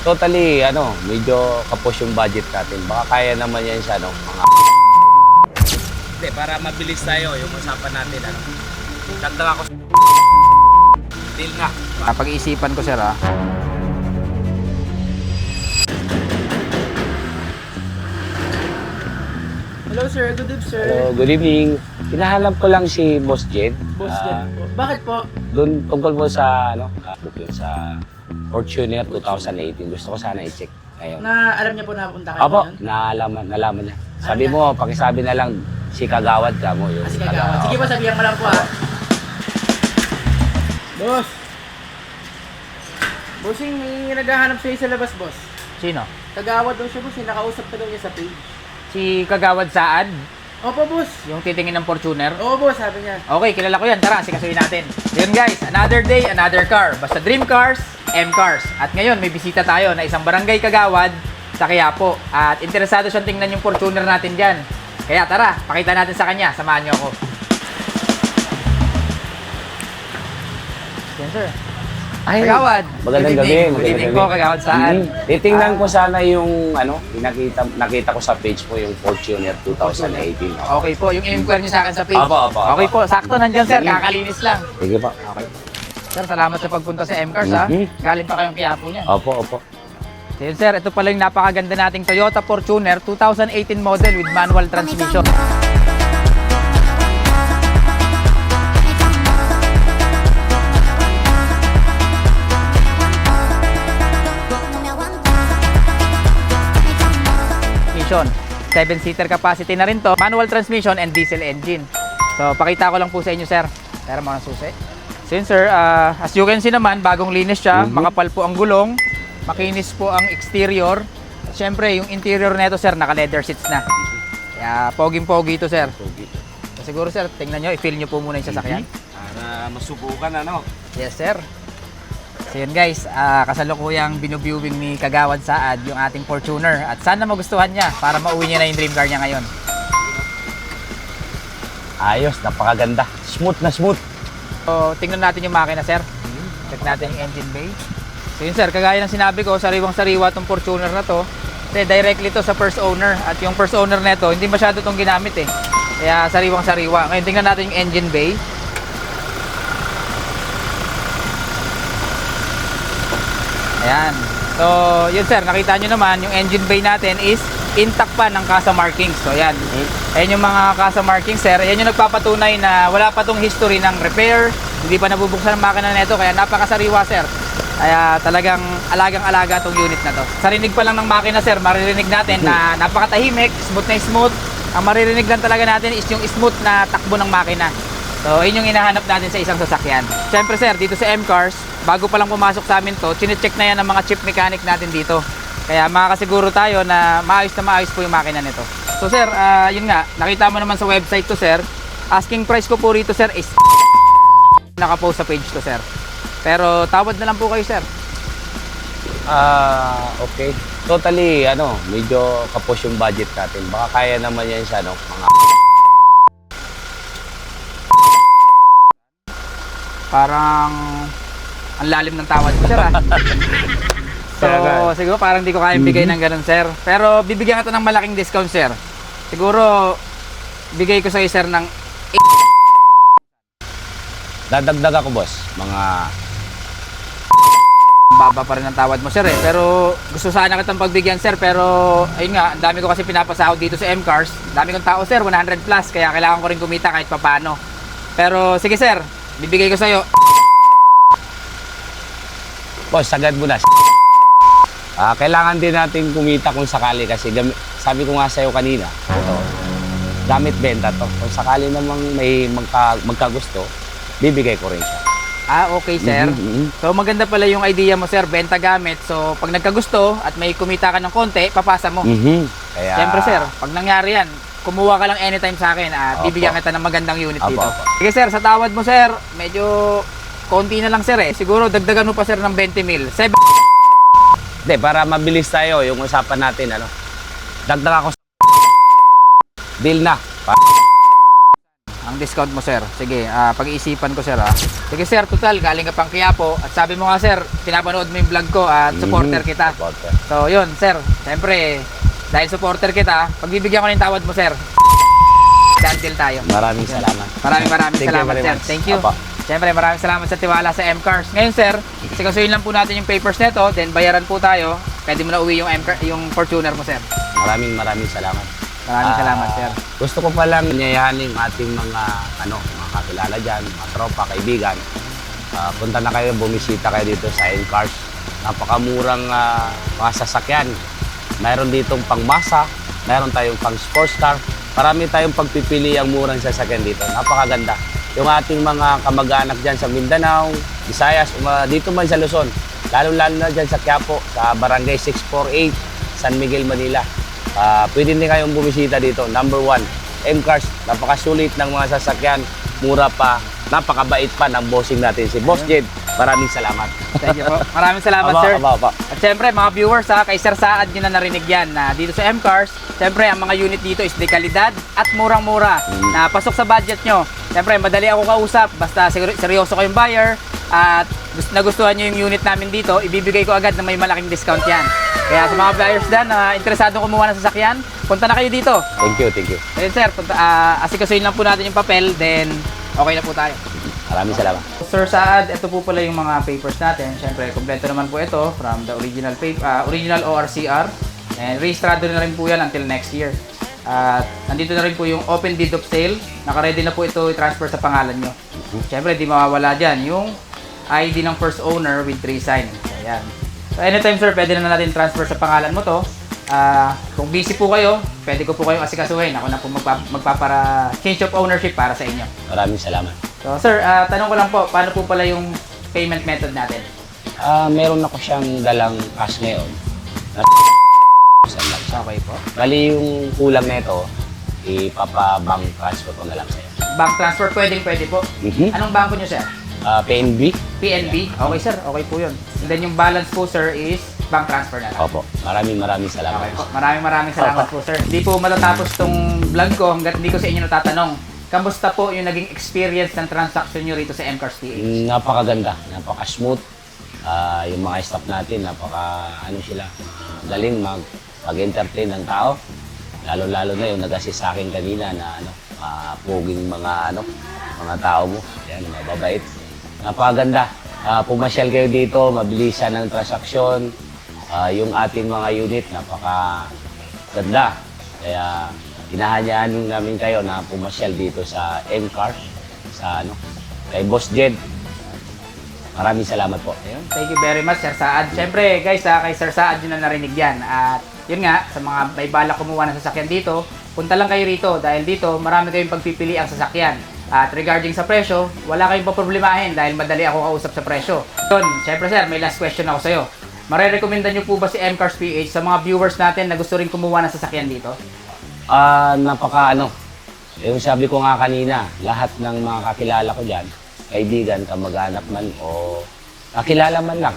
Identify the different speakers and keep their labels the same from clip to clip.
Speaker 1: totally, medyo kapos yung budget natin. Baka kaya naman yan siya, mga... Hindi, para mabilis tayo, yung usapan natin, Dagdag ako sa... Deal nga.
Speaker 2: Napag-iisipan ko, sir, ha?
Speaker 3: Hello sir, good evening sir.
Speaker 1: Hello, good evening. Hinahanap ko lang si Boss Jed.
Speaker 3: Boss Jan po. Bakit po?
Speaker 1: Doon tungkol po sa, booking sa Fortuner 2018. Gusto ko sana i-check ngayon.
Speaker 3: Na alam niya po na punta kayo
Speaker 1: Opo,
Speaker 3: ngayon?
Speaker 1: nalaman niya. Sabi mo, pakisabi na lang, si Kagawad ka mo. Yung
Speaker 3: Kasi kagawad. Sige po, sabihan ko lang po ha. Boss! Bossing, may naghahanap sa'yo sa labas, boss.
Speaker 2: Sino?
Speaker 3: Kagawad daw siya, boss. Nakausap ka daw niya sa page.
Speaker 2: Si Kagawad Saad,
Speaker 3: Opo, boss.
Speaker 2: yung titingin ng Fortuner.
Speaker 3: Oo, boss, sabi niya.
Speaker 2: Okay, kilala ko yan. Tara, sikasuhin natin. Yun guys, another day, another car. Basta Dream Cars, M Cars. At ngayon, may bisita tayo na isang barangay Kagawad sa Quiapo. At interesado siyang tingnan yung Fortuner natin dyan. Kaya tara, pakita natin sa kanya. Samahan niyo ako. Yan, sir.
Speaker 1: Ay,
Speaker 2: Kagawad.
Speaker 1: magandang
Speaker 2: Good
Speaker 1: gabi.
Speaker 2: evening. Good evening po, Kagawad Saad.
Speaker 1: Titingnan ko sana yung, nakita ko sa page mo yung Fortuner 2018.
Speaker 2: Okay po, yung inquire niyo sa akin sa page.
Speaker 1: Opo.
Speaker 2: Okay po, sakto nandyan sir, kakalinis lang.
Speaker 1: Sige po.
Speaker 2: Okay. Sir, salamat sa pagpunta sa M Cars ha. Galing pa kayong Quiapo niya.
Speaker 1: Opo.
Speaker 2: So yun sir, ito pala yung napakaganda nating Toyota Fortuner 2018 model with manual transmission. Transmission. 7-seater capacity na rin to. Manual transmission and diesel engine. So pakita ko lang po sa inyo sir. Pero mo ng susi. So yun sir, as you can see naman, bagong linis siya. Makapal po ang gulong. Makinis po ang exterior. At syempre, yung interior nito sir, naka-leather seats na. Kaya poging-pogi ito sir. So, siguro sir, tingnan nyo, i-feel nyo po muna yung sasakyan.
Speaker 1: Para masubukan,
Speaker 2: Yes sir. So yun guys, kasalukuyang binuviewing ni Kagawad Saad yung ating Fortuner. At sana magustuhan niya para mauwi niya na yung dream car niya ngayon.
Speaker 1: Ayos, napakaganda. Smooth na smooth.
Speaker 2: So tingnan natin yung makina sir. Check natin yung engine bay. So yun sir, kagaya ng sinabi ko, sariwang-sariwa itong Fortuner na to. Kasi directly to sa first owner. At yung first owner nito, hindi masyado itong ginamit eh. Kaya sariwang-sariwa. Ngayon tingnan natin yung engine bay. Ayan. So yun sir, nakita nyo naman, yung engine bay natin is intact pa ng CASA markings. So ayan. Ayan yung mga CASA markings sir. Ayan yung nagpapatunay na wala pa tong history ng repair. Hindi pa nabubuksan ang makina nito. Kaya napakasariwa sir. Kaya talagang alagang-alaga tong unit na to. Sa rinig pa lang ng makina sir, maririnig natin na napakatahimik, smooth na smooth. Ang maririnig lang talaga natin is yung smooth na takbo ng makina. So yun yung hinahanap natin sa isang sasakyan. Siyempre sir, dito sa M Cars, bago pa lang pumasok sa amin to, chine-check na yan ng mga chief mechanic natin dito. Kaya makakasiguro tayo na maayos po yung makina nito. So sir, yun nga, nakita mo naman sa website to sir. Asking price ko po rito sir is nakapost sa page to sir. Pero tawad na lang po kayo sir.
Speaker 1: Okay. Totally, medyo kapos yung budget natin. Baka kaya naman yan siya, mga...
Speaker 2: Parang ang lalim ng tawad mo sir ah. So siguro parang di ko kayang bigay ng ganun sir. Pero bibigyan kita ng malaking discount sir. Siguro bigay ko sa iyo sir ng
Speaker 1: Dadagdag ako, boss. Mga...
Speaker 2: baba pa rin ang tawad mo sir eh. Pero gusto sana kitang pagbigyan sir. Pero ayun nga, ang dami ko kasi pinapasahod dito sa M Cars. Dami kong tao sir, 100 plus. Kaya kailangan ko rin kumita kahit papano. Pero sige sir, bibigay ko sa iyo.
Speaker 1: Boss, sagad mo na. Kailangan din natin kumita kung sakali kasi sabi ko nga sa'yo kanina, gamit benta to. Kung sakali namang may magkagusto, bibigay ko rin siya.
Speaker 2: Okay sir. So maganda pala yung idea mo sir, benta gamit. So pag nagkagusto at may kumita ka ng konti, papasa mo.
Speaker 1: Kaya...
Speaker 2: Siyempre sir, pag nangyari yan, kumuha ka lang anytime sa akin at bibigyan kita ng magandang unit dito. Sige sir, sa tawad mo sir, medyo konti na lang sir eh. Siguro dagdagan mo pa sir ng 20 mil.
Speaker 1: Hindi, para mabilis tayo yung usapan natin, Dagdag ako sa... Deal na.
Speaker 2: ang discount mo, sir. Sige, pag-iisipan ko, sir, ha. Sige, sir, total, galing ka pang Quiapo. At sabi mo nga, sir, pinapanood mo yung vlog ko at supporter kita.
Speaker 1: Supporter.
Speaker 2: So, yun, sir. Siyempre, dahil supporter kita, pagbibigyan ko ng tawad mo, sir. Dandil tayo.
Speaker 1: Maraming salamat.
Speaker 2: Maraming
Speaker 1: Thank you
Speaker 2: salamat,
Speaker 1: very
Speaker 2: sir.
Speaker 1: much.
Speaker 2: Thank you.
Speaker 1: Opo.
Speaker 2: Siyempre, maraming salamat sa tiwala sa M-Cars. Ngayon, sir, sikasuyin lang po natin yung papers nito, then bayaran po tayo. Pwede mo na uwi yung Fortuner mo, sir.
Speaker 1: Maraming salamat.
Speaker 2: Maraming salamat, sir.
Speaker 1: Gusto ko palang nanyayanin yung ating mga kakilala dyan, mga tropa, kaibigan. Punta na kayo, bumisita kayo dito sa M-Cars. Napakamurang mga sasakyan. Mayroon ditong pangmasa, mayroon tayong pang sports car. Marami tayong pagpipili ang murang sasakyan dito. Napakaganda. Yung ating mga kamag-anak dyan sa Mindanao, Visayas, dito man sa Luzon, lalo-lalo na dyan sa Quiapo, sa Barangay 648, San Miguel, Manila. Pwede din kayong bumisita dito. Number 1, M-Cars. Napakasulit ng mga sasakyan, mura pa, napakabait pa ng bossing natin, si Boss Jed. Maraming salamat.
Speaker 2: Thank you po. Maraming salamat, sir.
Speaker 1: Aba.
Speaker 2: At syempre, mga viewers, kay Sir Saad nyo na narinig yan na dito sa M-Cars, syempre, ang mga unit dito is de kalidad at murang-mura na pasok sa budget nyo. Syempre, madali ako kausap, basta seryoso kayong buyer at nagustuhan nyo yung unit namin dito, ibibigay ko agad na may malaking discount yan. Kaya sa mga buyers dyan na interesado kumuha ng sasakyan, punta na kayo dito.
Speaker 1: Thank you.
Speaker 2: Ayun, sir, asikasuhin lang po natin yung papel, then okay na po tayo.
Speaker 1: Maraming salamat.
Speaker 2: Sir Saad, ito po pala yung mga papers natin. Siyempre, kompleto naman po ito from the original ORCR. And rehistrado na rin po yan until next year. At nandito na rin po yung open deed of sale. Naka-ready na po ito i-transfer sa pangalan nyo. Siyempre, di mawawala dyan yung ID ng first owner with 3 sign. So, ayan. So, anytime, sir, pwede na natin transfer sa pangalan mo to. Kung busy po kayo, pwede ko po kayong asikasuhin. Ako na po magpapara change of ownership para sa inyo.
Speaker 1: Maraming salamat.
Speaker 2: So, sir, tanong ko lang po, paano po pala yung payment method natin?
Speaker 1: Meron ako siyang dalang cash ngayon.
Speaker 2: Okay po.
Speaker 1: Bali yung kulang nito, ipapa-bank transfer ko na lang sa'yo.
Speaker 2: Bank transfer, pwede po. Anong bangko nyo, sir?
Speaker 1: PNB?
Speaker 2: PNB? Okay, sir. Okay po yun. And then yung balance po, sir, is bank transfer na lang.
Speaker 1: Opo. Maraming salamat.
Speaker 2: Okay po. Maraming salamat po, sir. Hindi po matatapos tong vlog ko hanggat hindi ko sa inyo natatanong. Kamusta po yung naging experience ng transaction nyo rito sa M-Cars PH?
Speaker 1: Napakaganda, napaka-smooth. Yung mga staff natin, sila, galing mag-entertain ng tao. Lalo-lalo na yung nag-assist sa akin kanina na puging mga tao mo. Yan, mababait. Napakaganda. Pumasyal kayo dito, mabilisan ng transaksyon. Yung ating mga unit, napakaganda. Kaya hinahayaan namin kayo na pumasyal dito sa M-Cars, kay Boss Jed. Maraming salamat po.
Speaker 2: Ayun. Thank you very much, Sir Saad. Siyempre, guys, kay Sir Saad yun na narinig yan. At yun nga, sa mga may balak kumuha ng sasakyan dito, punta lang kayo rito dahil dito marami kayong pagpipili ang sasakyan. At regarding sa presyo, wala kayong paproblemahin dahil madali ako kausap sa presyo. Yun, siyempre, sir, may last question ako sa'yo. Marerekomenda nyo po ba si M-Cars PH sa mga viewers natin na gusto rin kumuha ng sasakyan dito?
Speaker 1: Yung sabi ko nga kanina, lahat ng mga kakilala ko dyan, kaibigan, kamag-anak man o kakilala man lang.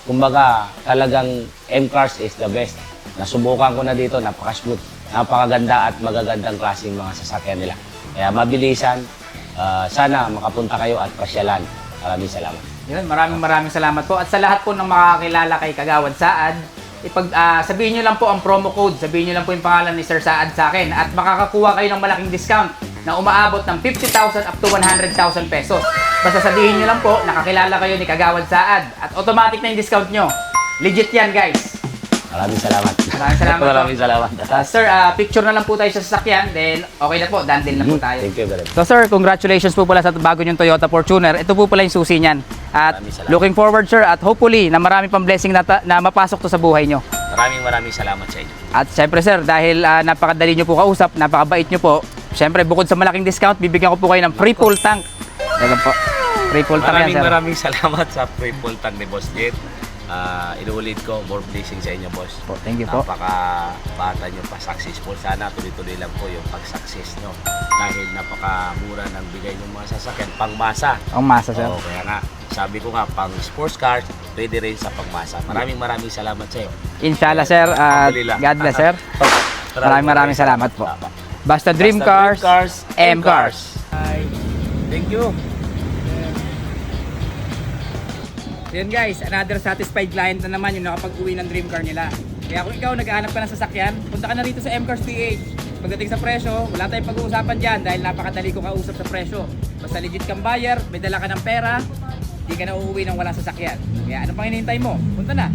Speaker 1: Kumbaga, talagang M-Cars is the best. Nasubukan ko na dito, napaka-smooth, napakaganda at magagandang klaseng mga sasakyan nila. Kaya mabilisan, sana makapunta kayo at pasyalan. Maraming salamat.
Speaker 2: Yun, maraming salamat po. At sa lahat po ng makakilala kay Kagawad Saad, sabihin nyo lang po ang promo code, sabihin nyo lang po yung pangalan ni Sir Saad sa akin at makakakuha kayo ng malaking discount na umaabot ng 50,000 up to 100,000 pesos. Basta sabihin nyo lang po, nakakilala kayo ni Kagawad Saad at automatic na yung discount nyo. Legit yan, guys.
Speaker 1: Maraming salamat.
Speaker 2: Maraming salamat. Sir, picture na lang po tayo sa sasakyan, then okay na po, dandil na po tayo.
Speaker 1: Thank you very much.
Speaker 2: So sir, congratulations po pala sa bago nyong Toyota Fortuner. Ito po pala yung susi niyan. At looking forward, sir, at hopefully na marami pang blessing na mapasok to sa buhay nyo.
Speaker 1: Maraming salamat sa inyo.
Speaker 2: At syempre sir, dahil napakadali nyo po kausap, napakabait nyo po, syempre bukod sa malaking discount, bibigyan ko po kayo ng free full tank. Ganun po. Free full tank yan, sir.
Speaker 1: Maraming salamat sa free full tank ni Boss Jet. Inuulit ko, more blessing sa inyo, boss.
Speaker 2: Po, thank you po.
Speaker 1: Napaka-bata nyo pa, successful. Sana tuloy-tuloy lang po yung pag-success nyo. Dahil napakamura ng bigay ng mga sasakyan, pangmasa.
Speaker 2: Pangmasa, sir.
Speaker 1: Kaya nga, sabi ko nga, pang sports cars, pwede rin sa pangmasa. Maraming salamat sa iyo.
Speaker 2: Inshallah, sir.
Speaker 1: Alhamdulillah.
Speaker 2: God bless, sir. Maraming salamat po. Basta Dream
Speaker 1: Basta
Speaker 2: Cars, M Cars.
Speaker 1: Thank you.
Speaker 2: Yun guys, another satisfied client na naman yung nakapag-uwi ng dream car nila. Kaya kung ikaw naghahanap ka ng sasakyan, punta ka na rito sa M-Cars PH. Pagdating sa presyo, wala tayong pag-uusapan dyan dahil napakadali ko kausap sa presyo. Basta legit kang buyer, may dala ka ng pera, di ka na uuwi ng walang sasakyan. Kaya ano pang hinihintay mo? Punta na!